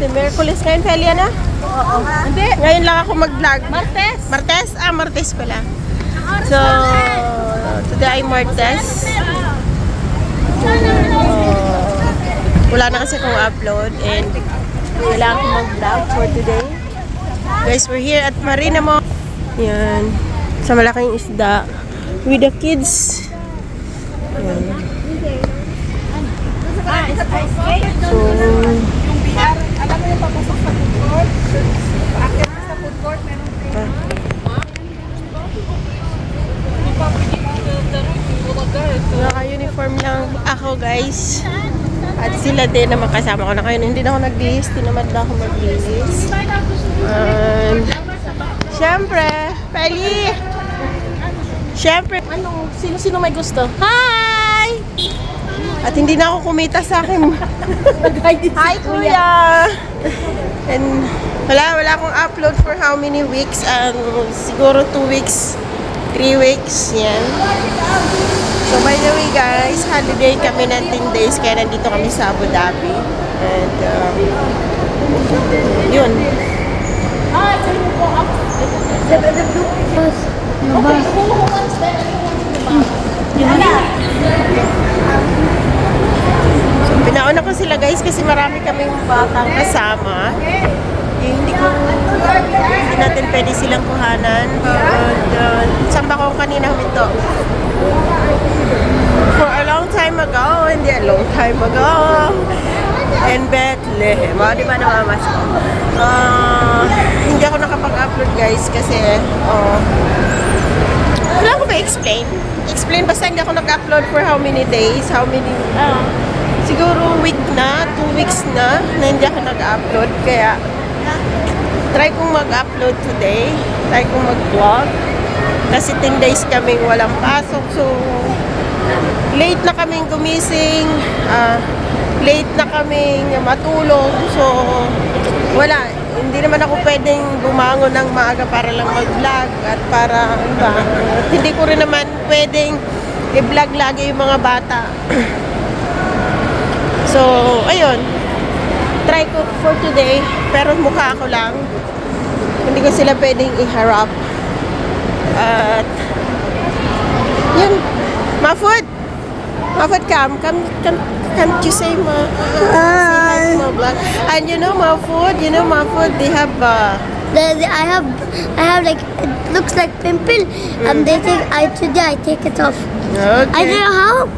Tuesday, Merkulis. Ngayon, Felia na? Oo. Hindi. Ngayon lang ako mag-vlog. Martes. Martes? Ah, Martes pala. So, today ay Martes. Wala na kasi akong upload and kailangan akong mag-vlog for today. Guys, we're here at Marina Mall. Yan. Sa malaking isda. With the kids. Yan. So, Yung BR, alam mo yung papasok sa food court? Paakit sa food court, meron naka-uniform lang ako, guys. At sila din na makasama ko na kayo. Hindi na ako nagbihis. Tinamad na ako magbihis. Siyempre, Peli! Siyempre, sino may gusto? Hi! At hindi na ako kumita sa akin. Hi, Kuya! And wala akong upload for how many weeks? Siguro 2 weeks, 3 weeks. Yan. So by the way guys, holiday kami ng 10 days kaya nandito kami sa Abu Dhabi. And yun. So pinauna ko sila guys kasi marami kaming batang kasama. Hindi natin pwede silang kuhanan. Samba ko kanina huminto. For a long time ago, hindi a long time ago, in Bethlehem. Di ba namamas ko? Hindi ako nakapag-upload guys kasi wala ko ba explain? Basta hindi ako nag-upload for how many days, siguro week na, 2 weeks na hindi ako nag-upload. Kaya try kong mag-upload today, try kong mag-vlog kasi 10 days kaming walang pasok. So late na kaming gumising, late na kaming matulog. So wala, hindi naman ako pwedeng bumangon ng maaga para lang mag-vlog at para hindi ko rin naman pwedeng i-vlog lagi yung mga bata. So ayun, try ko for today pero mukha ako lang, hindi ko sila pwedeng iharap. At yun, Mafud, can't you say hi to my vlog? And you know Mafud, they have I have like, it looks like pimple, and today I take it off. Okay. I don't know how.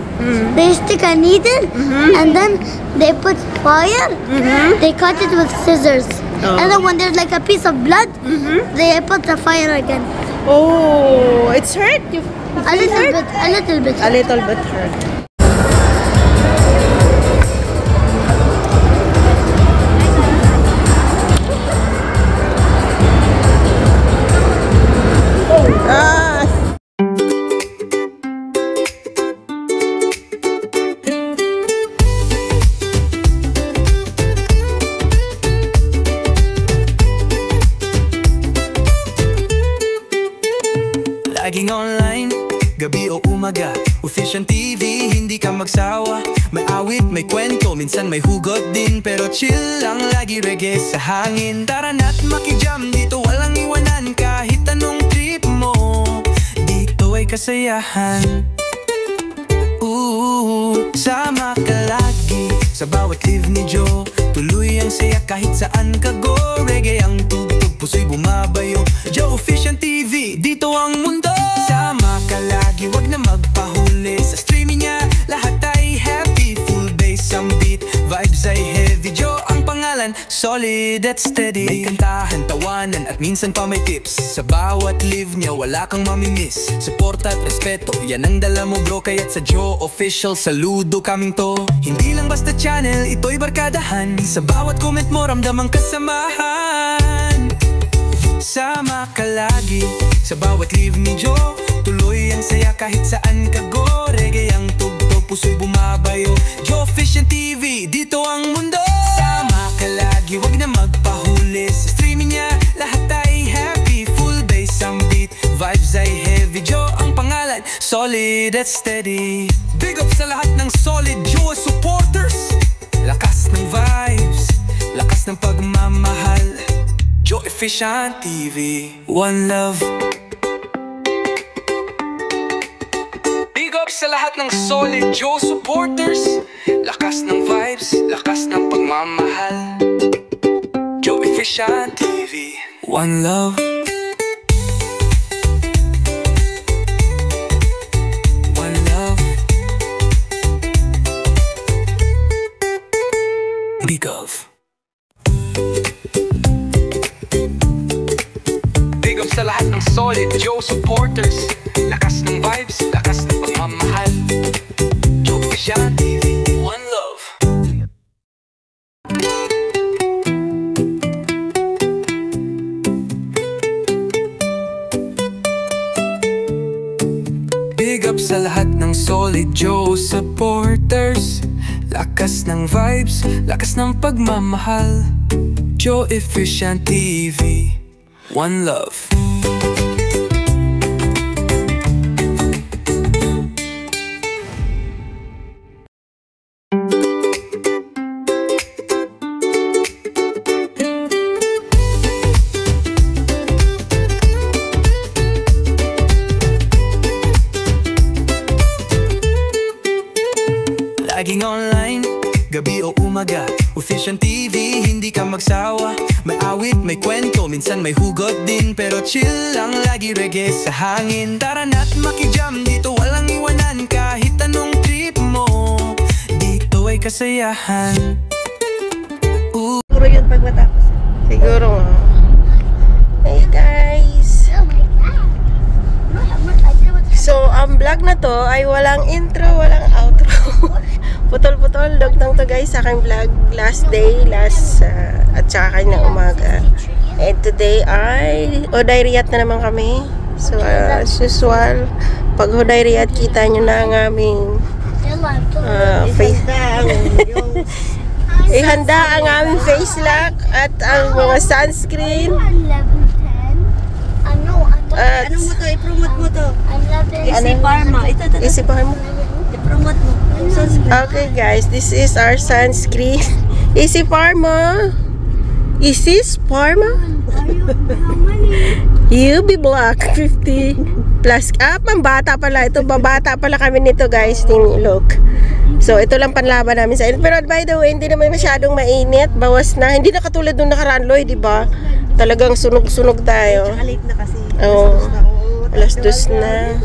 They stick a needle, and then they put fire. They cut it with scissors, and then when there's like a piece of blood, they put the fire again. Oh, it's hurt? A little bit. A little bit hurt. Laging online, gabi o umaga, Offician TV, hindi ka magsawa. May awit, may kwento, minsan may hugot din, pero chill lang, lagi reggae sa hangin. Tara na't makijam, dito walang iwanan. Kahit anong trip mo, dito ay kasayahan. Sama ka lagi, sa bawat live ni Joe. Tuloy ang saya kahit saan ka go. Reggae ang tugtog, puso'y bumabayo. Joe Offician TV, dito ang mundo. Sama ka lagi, wag na magpahuli. Sa streaming niya, lahat ay happy. Full bass ang beat, vibes ay heavy. Joe ang pangalan, solid at steady. May kantahan, tawanan at minsan pa may tips. Sa bawat live niya, wala kang mamimiss. Suporta at respeto, yan ang dala mo bro. Kaya't sa Joe Official, saludo kaming to. Hindi lang basta channel, ito'y barkadahan. Sa bawat comment mo, ramdam ang kasamahan. Sama ka lagi, sa bawat live ni Joe. Tuloy ang saya kahit saan ka go. Reggae ang tugtog, puso'y bumabayo. Joe Offician TV, dito ang mundo. Sama ka lagi, wag na magpahuli. Sa streaming niya, lahat ay happy. Full bass ang beat, vibes ay heavy. Joe ang pangalan, solid at steady. Big up sa lahat ng solid Joe supporters. Lakas ng vibes, lakas ng pagmamahal. Joe Efficient TV, One Love. Big up sa lahat ng solid Joe supporters. Lakas ng vibes, lakas ng pagmamahal. Joe Efficient TV, One Love. One Love. Big up. Big up sa lahat ng solid Joe supporters. Lakas ng vibes, lakas ng pagmamahal. Joe Efficient TV, One Love. Big up sa lahat ng solid Joe supporters. Lakas ng vibes, lakas ng pagmamahal. Joe Efficient TV, One Love. Laging online, gabi o umaga. Efficient TV, hindi ka magsawa. May awit, may kwento, minsan may hugot din. Pero chill lang, lagi reggae sa hangin. Tara na't makijam, dito walang iwanan. Kahit anong trip mo, dito ay kasayahan. Siguro yun pag matapos. Siguro nga. Hey guys! Oh my god. So, ang vlog na to ay walang intro, walang outro. Putol-putol, lugtang to guys sa aking vlog. Last day, at saka kaninang umaga. And today ay Huday-Riat na naman kami. So, as usual, pag Huday-Riat, kita nyo na ang aming face. Ihanda ang aming face lock at ang mga sunscreen. At Anong mo to? I-promote mo to. Easy Ano? Pharma. Ito. Easy Pharma. I-promote mo. Okay guys, this is our sunscreen. Easy Pharma. Is this Pharma? UV Black 50 plus. Pambata pala. Ito, babata pala kami nito guys. Look. So, ito lang panlaban namin sa init. Pero by the way, hindi naman masyadong mainit. Bawas na. Hindi na katulad nung nakaraan, Loy, di ba? Talagang sunog-sunog tayo. Late na kasi. Oo. Alas 2 na.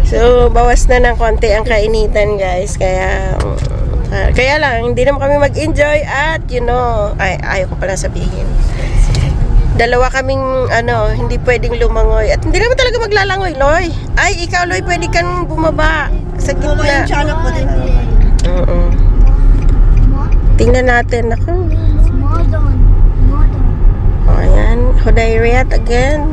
So, bawas na ng konti ang kainitan, guys. Kaya lang, hindi naman kami mag-enjoy at, ayaw ko pala sabihin. Dalawa kaming, hindi pwedeng lumangoy. At hindi naman talaga maglalangoy, Loy. Ay, ikaw, Loy, pwede kang bumaba sa Bumaba gitna. yung tiyanak mo din. Oo. Tingnan natin. Ako. O, ayan. Huday-Riat again.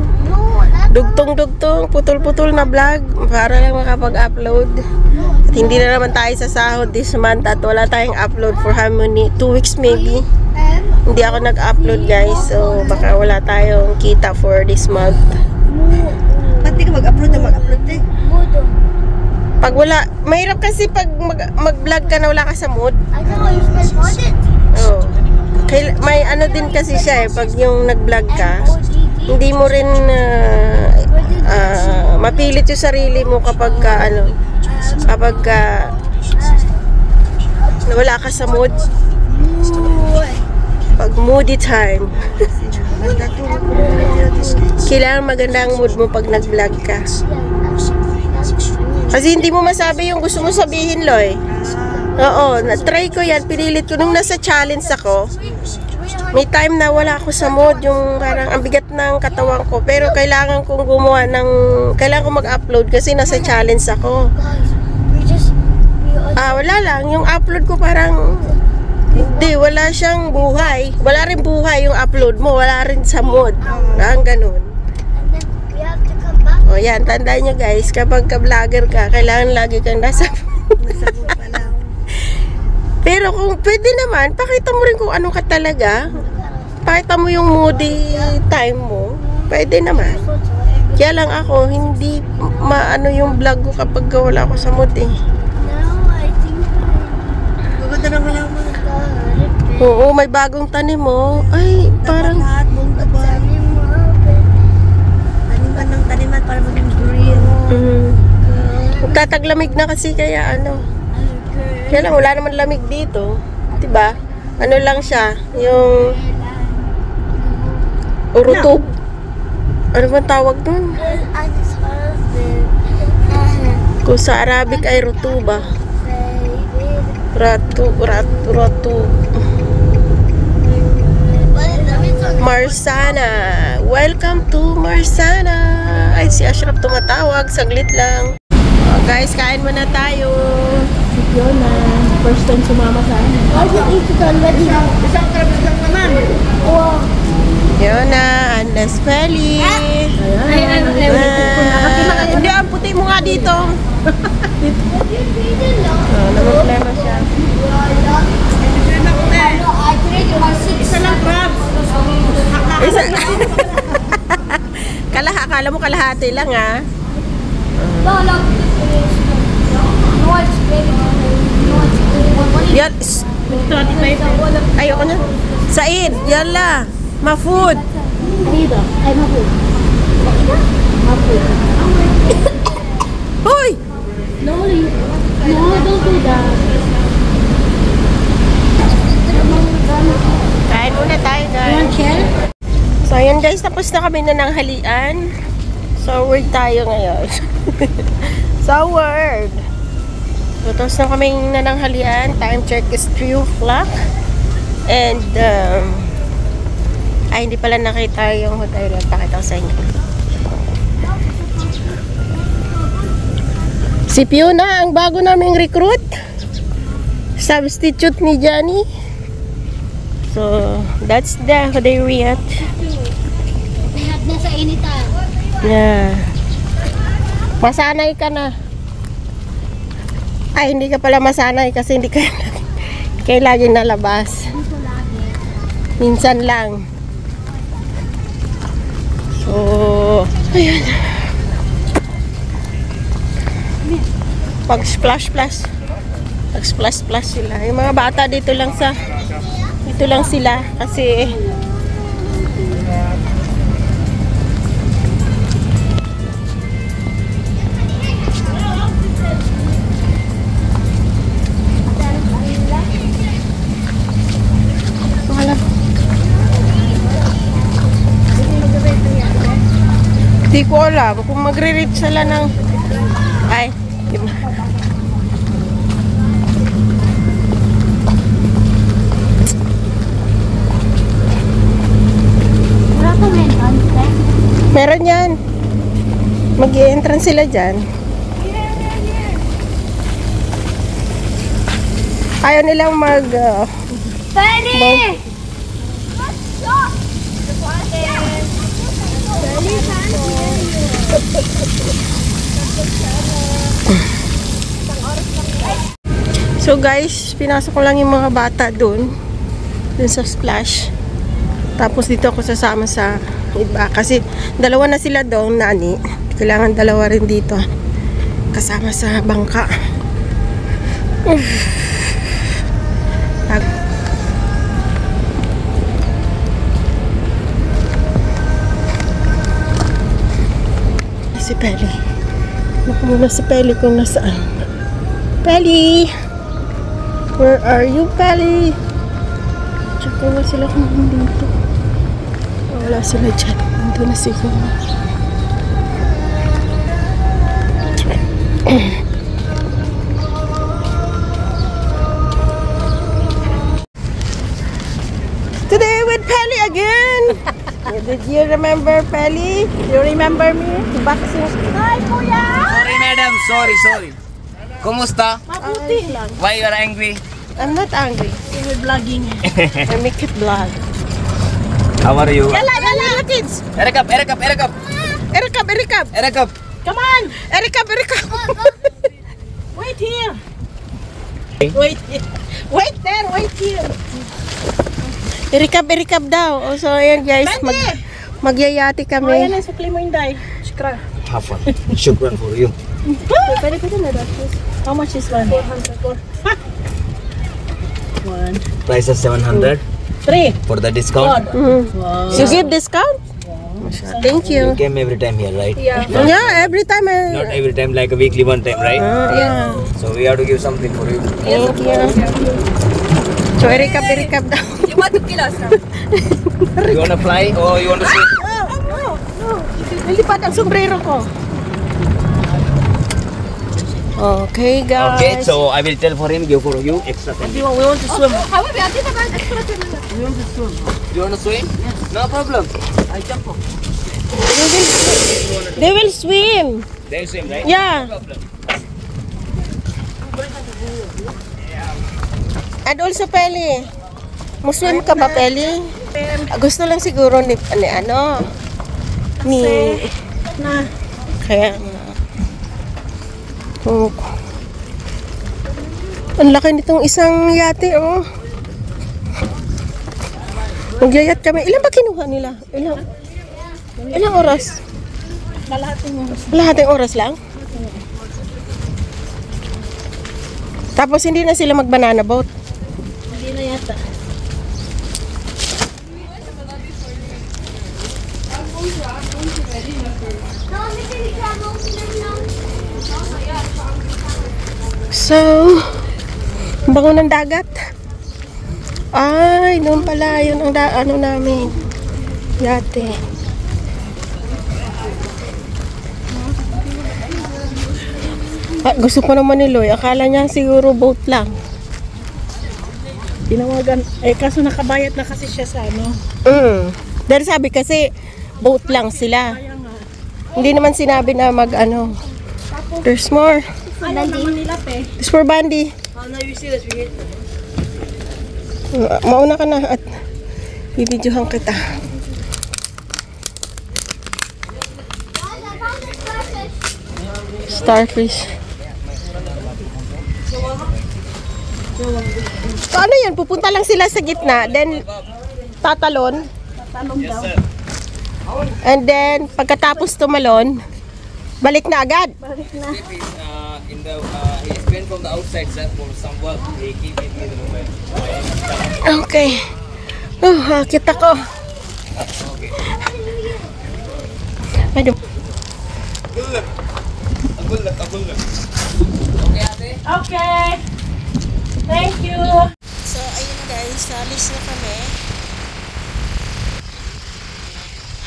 Dugtong-dugtong, putol-putol na vlog para lang makapag-upload. At hindi na naman tayo sa sahod this month at wala tayong upload for how many? 2 weeks maybe. Hindi ako nag-upload guys, so baka wala tayong kita for this month. Ba't di ka mag-upload na mag-upload eh? Pag wala, mahirap kasi pag mag-vlog ka na wala ka sa mood. Oh. May din kasi siya pag yung nag-vlog ka, hindi mo rin mapilit yung sarili mo kapag wala ka sa mood. Pag moody time. Kailangan maganda ang mood mo pag nag-vlog ka. Kasi hindi mo masabi yung gusto mo sabihin, Loy. Oo, na-try ko yan, pinilit ko. Nung nasa challenge ako, may time na wala ako sa mood, yung parang ang bigat ng katawan ko. Pero kailangan kong kailangan kong mag-upload kasi nasa challenge ako. Wala lang, yung upload ko parang, hindi, wala siyang buhay. Wala rin buhay yung upload mo, wala rin sa mood. Ang ganun. O yan, tandaan nyo guys, kapag ka-vlogger ka, kailangan lagi kang nasa pero kung pwede naman, pakita mo rin kung ano ka talaga. Pakita mo yung moody time mo. Pwede naman. Kaya lang ako, hindi maano yung vlog ko kapag wala ako sa mood eh. Gaganda naman lang mo. Oo, may bagong tanim mo. Ay, parang... Lahat buong tanim mo. Taniman ng taniman para maging green. Magtataglamig na kasi kaya ano. Kaya lang, wala naman lamig dito. Diba? Ano lang siya, yung... Urutub. Ano bang tawag dun? Kung sa Arabic ay rutuba. Ratu. Marsana. Welcome to Marsana. Ay, si Ashraf tumatawag. Saglit lang. Oh, guys, kain muna tayo. Si Fiona. First time sumama sa akin. Isang krabs lang naman. Fiona and Espeli. Hindi, ang puti mo nga dito. Namaklaro siya. Isa lang crabs. Isa. Akala mo kalahati lang ah. Yan. Ayoko na. Said, yala. Ma-food. Hoy! No, don't do that. Kain muna tayo, guys. So, ayan guys, tapos na kami na ng halian. So, word tayo ngayon. So, word. So, tapos na kami na ng halian. Time check is 3 o'clock. And, ay, hindi pala nakita yung hotel. Pakita ko sa inyo. Si Fiona, ang bago naming recruit. Substitute ni Johnny. So, that's the Hoderiat. Lahat na sa initan. Yeah. Masanay ka na. Ay, hindi ka pala masanay kasi hindi kayo laging nalabas. Minsan lang. So, ayan. Pag splash sila. Yung mga bata dito lang sila kasi di ko alam kung magre-reach sila ng ay, di ba? Meron yan. Mag-i-entrance sila dyan. Ayaw nilang mag... Penny! So guys, pinasok ko lang yung mga bata dun sa splash. Tapos dito ako sasama sa iba kasi dalawa na sila doon, nani. Kailangan dalawa rin dito kasama sa bangka. Si Peli. Naku muna si Peli kung nasaan. Peli! Where are you, Peli? Check ko na sila kung dito. Wala sila dyan. Nandun na siguro. Today with Peli again! Did you remember Peli? You remember me? Boxing. Hi, Kuya! Sorry, madam. Sorry. Kumusta? Mabuti lang. Why you are angry? I'm not angry. We're vlogging. I make it vlog. How are you? Yala, kids! Erikap. Erikab! Come on! Erikab! Wait here! Wait here! Erikab daw. Oh, so, ayan guys. Magyayati kami. Oh, ayan, sukli mo yung day. Shukra. Have fun. Shukran for you. Pwede ko din na dapat. How much is one? 400. Price is 700 3. for the discount. You give discount? Thank You you. came every time here, right? Yeah. Yeah, every time Not I... every time, like a weekly one time, right? Yeah. So we have to give something for you. Thank you. So, recap daw. You want to kill us now? You wanna fly or you wanna swim? Nilipat ang sombrero ko. Okay, guys. Okay, so I will tell for him, give for you extra 10. We want to swim. You wanna swim? Yes. No problem. They will swim. They'll swim, right? Yeah. No problem. And also, Peli. Muslim ka ba, Peli? Gusto lang siguro ni kaya nga. Oh. Ang laki nitong isang yate, oh. Magyayat kami. Ilan ba kinuha nila? Ilang oras? Kalahating oras lang? Tapos hindi na sila mag-banana boat? Hindi na yata. So, bango ng dagat. Ay, doon pala. Yun ang ano namin. Yate. Gusto ko naman ni Loy. Akala niya siguro boat lang. Tinawagan. Kaso nakabayad na kasi siya sa ano. Dahil sabi kasi boat lang sila. Hindi naman sinabi na mag-ano. There's more. Ayaw naman nila, pe. There's for Bandy. Mauna ka na at bibidyohan kita. Starfish. So ano yan? Pupunta lang sila sa gitna, then tatalon. Daw. And then pagkatapos tumalon, balik na agad. He's been from the outside, sir, for some work. He keep it in the mobile. Okay. Kita ko. Aduh. Okay. Thank you. So, ayun guys, alis na kami.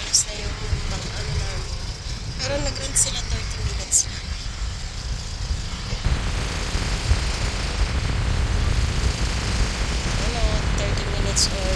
Alis na yung pang ano namin. Pero nag-rent sila 30 minutes lang. Ano, 30 minutes or...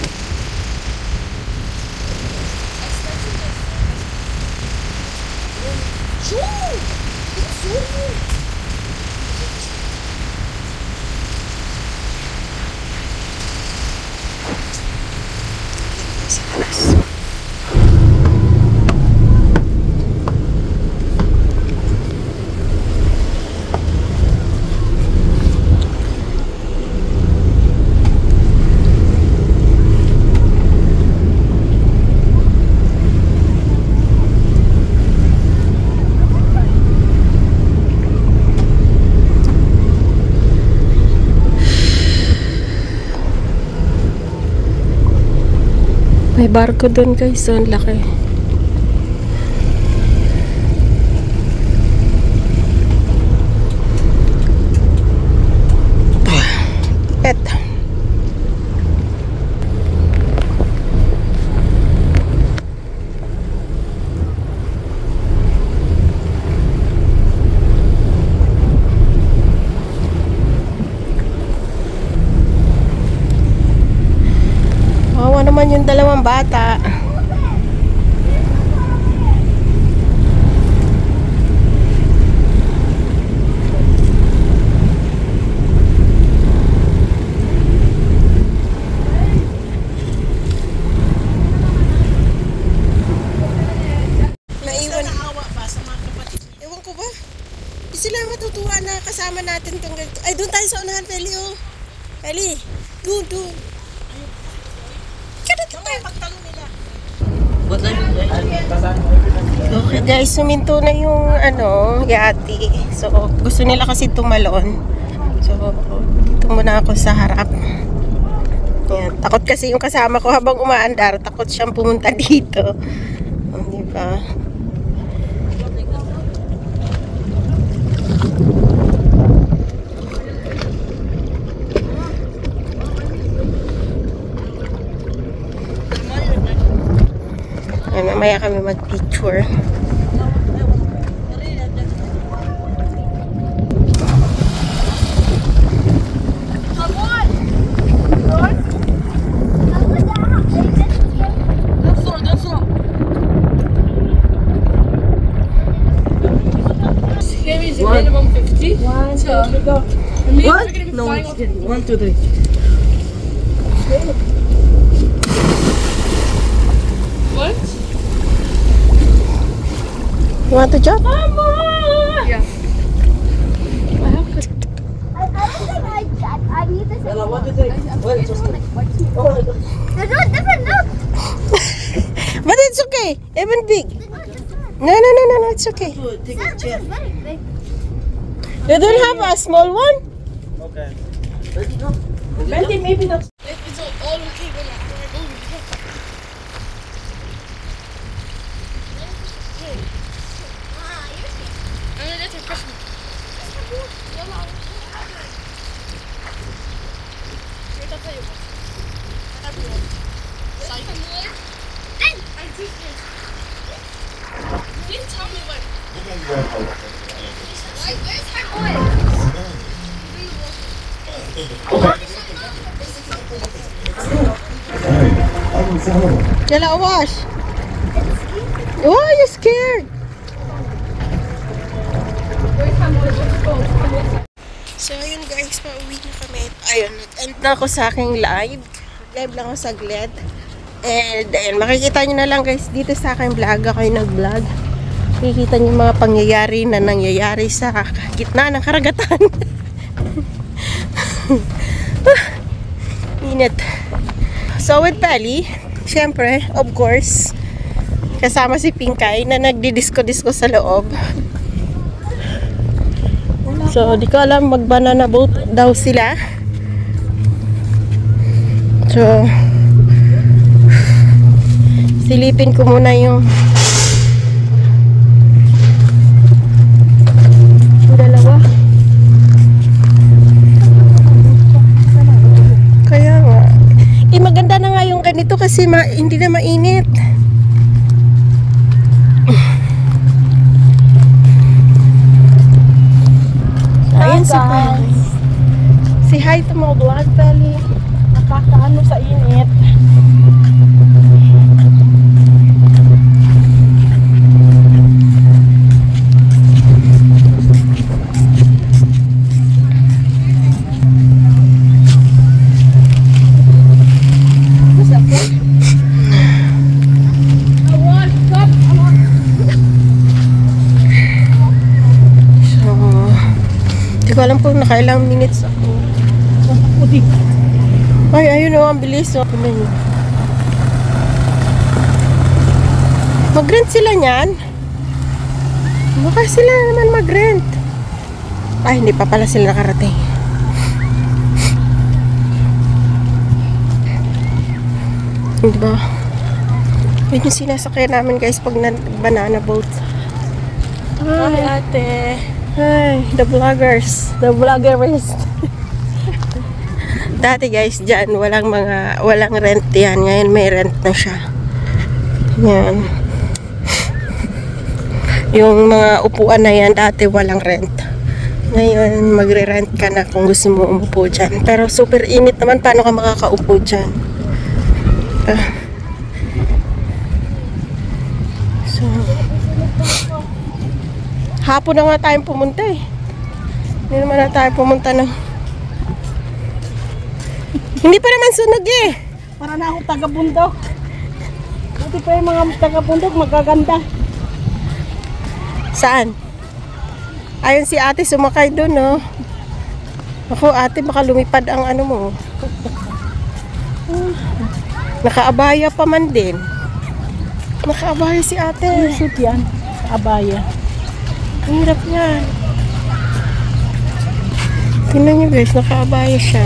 May barko doon guys, so ang laki. Eto. Kawawa naman yung dalawang bata. Naiwan. Naawa pa sa mga kapatid. Ewan ko ba? Di sila matutuwa na kasama natin tong ganito. Ay, doon tayo sa unahan, Peli, oh. Peli, doon. Kada tayo pagtalo nila. Okay guys, suminto na yung yati. So, gusto nila kasi tumalon. So, dito muna ako sa harap. Yan. Takot kasi yung kasama ko habang umaandar. Takot siyang pumunta dito. Di ba? Ay, mamaya kami mag-picture. Minimum 50. One, two, go. What? No, 1, 2, 3. What? You want to jump? Yeah. I need this. Bella, what do you think? Well, it's okay. They're not different, no. But it's okay. Even big. No, it's okay. Take a chair. Very big. You don't have a small one? Okay. 20, maybe that's. It's all okay when I go. I'm gonna take Christmas. Please tell me what. Where's her oil? Yala, wash. Why are you scared? So, ayun guys, pauwi na kami. Ayun, nag-end na ako sa aking live. Live lang ako saglit. And, ayun, makikita nyo na lang guys, dito sa aking vlog, ako yung nag-vlog. Makikita nyo yung mga pangyayari na nangyayari sa gitna ng karagatan. Init. So, with Pelly, syempre, of course, kasama si Pinkay na nagdi-disco-disco sa loob. So, di ko alam, mag-banana boat daw sila. So, silipin ko muna yung dalawa. Kaya nga. Maganda na nga yung ganito kasi hindi na mainit. Ayan si Pelly. Say hi to my vlog, Pelly. Nakakaano sa init. Hindi ko alam kung nakailang minutes ako. Ay, ayun o, ang bilis o. Mag-rent sila niyan? Baka sila naman mag-rent. Ay, hindi pa pala sila nakarating. Diba? Yun yung sinasakyan namin guys pag banana boat. Hi, ate. Hi, the vloggers. The vloggerist. Dati guys, dyan, walang rent yan. Ngayon may rent na siya. Yan. Yung mga upuan na yan, dati walang rent. Ngayon, magre-rent ka na kung gusto mo umupo dyan. Pero super init naman, paano ka makakaupo dyan? So, hapon na nga tayong pumunta eh. Hindi naman na tayo pumunta ng... Hindi pa naman sunog eh. Para na akong taga-bundok. Buti pa yung mga taga-bundok magaganda. Saan? Ayun si ate sumakay doon, no? Ako, ate, baka lumipad ang ano mo. Nakaabaya pa man din. Nakaabaya si ate. Shoot yan. Abaya. Ang hirap yan. Tingnan nyo guys, nakaabaya siya.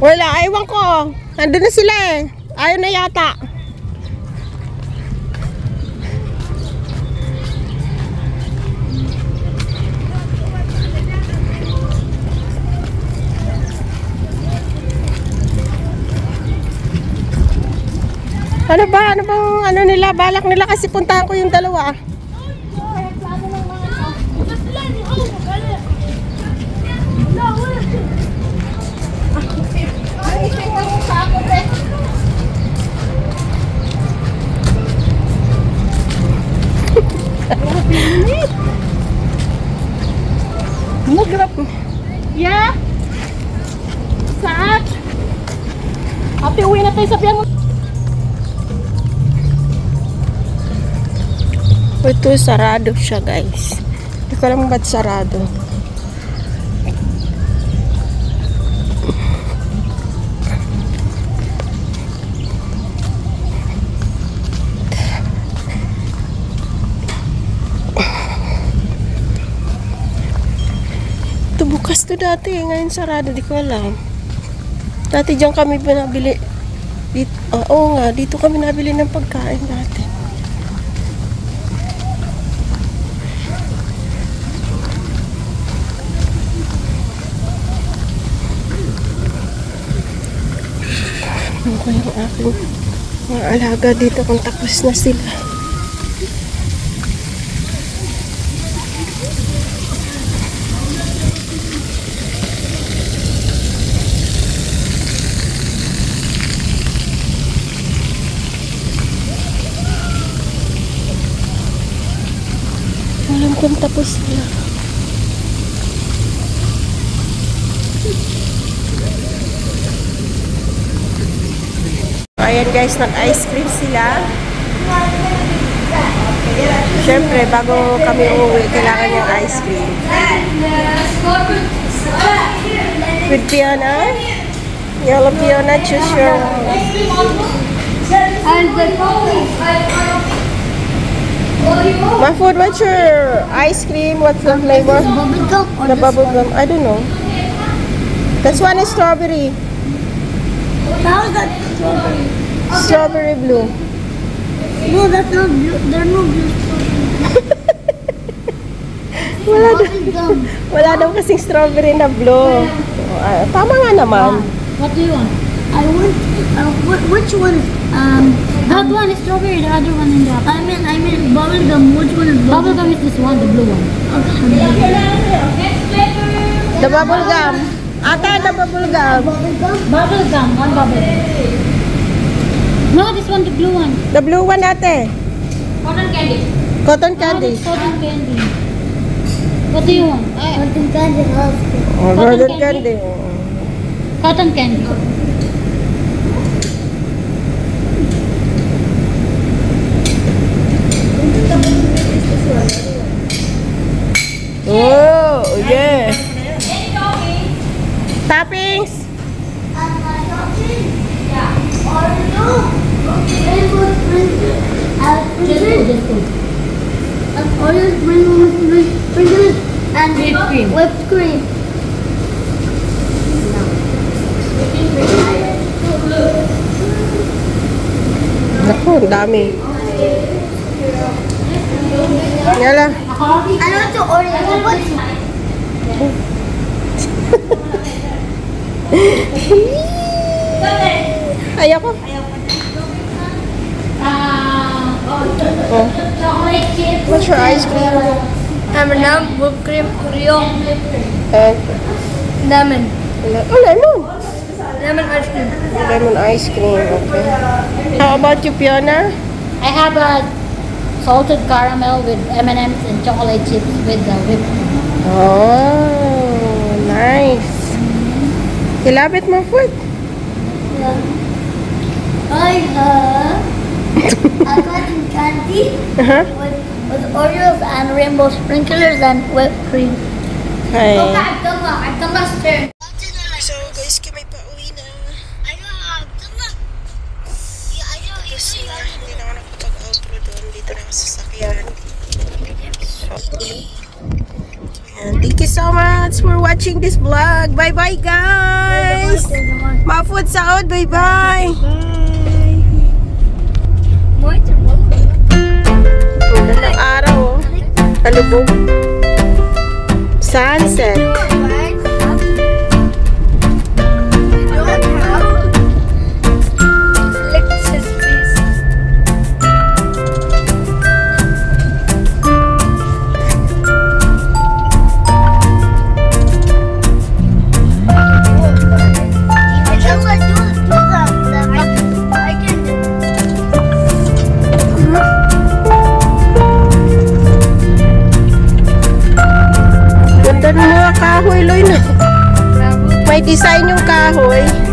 Wala, ewan ko. Nandun na sila eh. Ayaw na yata. Ano ba? Ano bang ano nila? Balak nila kasi puntahan ko yung dalawa. Magrap. Yeah. Saan? Ate, uwi na tayo sa piyan mo. Ito, sarado siya guys. Hindi ko alam ba't sarado. Ito bukas to dati. Ngayon sarado. Di ko alam. Dati dyan kami binabili. Dito, oo nga. Dito kami nabili ng pagkain dati. Ano ko yung aking mga alaga dito kung tapos na sila. Alam kung tapos sila. Ayan guys, nag-ice cream sila. Siyempre, bago kami uuwi, kailangan yung ice cream. With Fiona. Yellow Fiona, choose your My food, what's your ice cream? What's the flavor? Bubblegum or The bubble gum. I don't know. This one is strawberry. How is that strawberry? Strawberry blue. No, that's not blue. There are no blue Wala daw, bubblegum. wala daw kasing strawberry na blue. Tama nga naman. What do you want? I want. Which one? That one is strawberry, the other one in the I mean bubblegum. Which one is bubble gum is this one, the blue one. The bubble gum. Ata, the bubble gum. Bubble gum, one bubble. No, this one, the blue one. The blue one ate. Cotton candy. Cotton Oh, candy. this cotton candy. What do you want? Cotton candy. Oh, cotton candy. Cotton candy. Oh, yeah. Toppings. And Whipped cream. Whipped cream. Naku, ang dami. Yala. I want to order what? Ayoko. Oh. Chocolate chip. What's your ice cream? M&M, whipped cream, Oreo, And, lemon. oh, lemon. Lemon ice cream. Lemon ice cream, okay. How about you, Fiona? I have a salted caramel with M&M's and chocolate chips with the whipped cream. Oh, nice. You love it, my food? Yeah. I have a cotton candy Uh-huh. with Oreos and rainbow sprinklers and whipped cream. Okay. Abdullah's turn. So, guys, kami pa uwi na. Abdullah. Kasi hindi na ako nakapag-outro doon. Dito na ako sa sakyan. So, ayan. And thank you so much for watching this vlog. Bye-bye, guys! Mafud saod, bye-bye! Ganda ng araw, oh. Talubog. Sunset. Ganda ng mga kahoy, Loy, na. May design yung kahoy.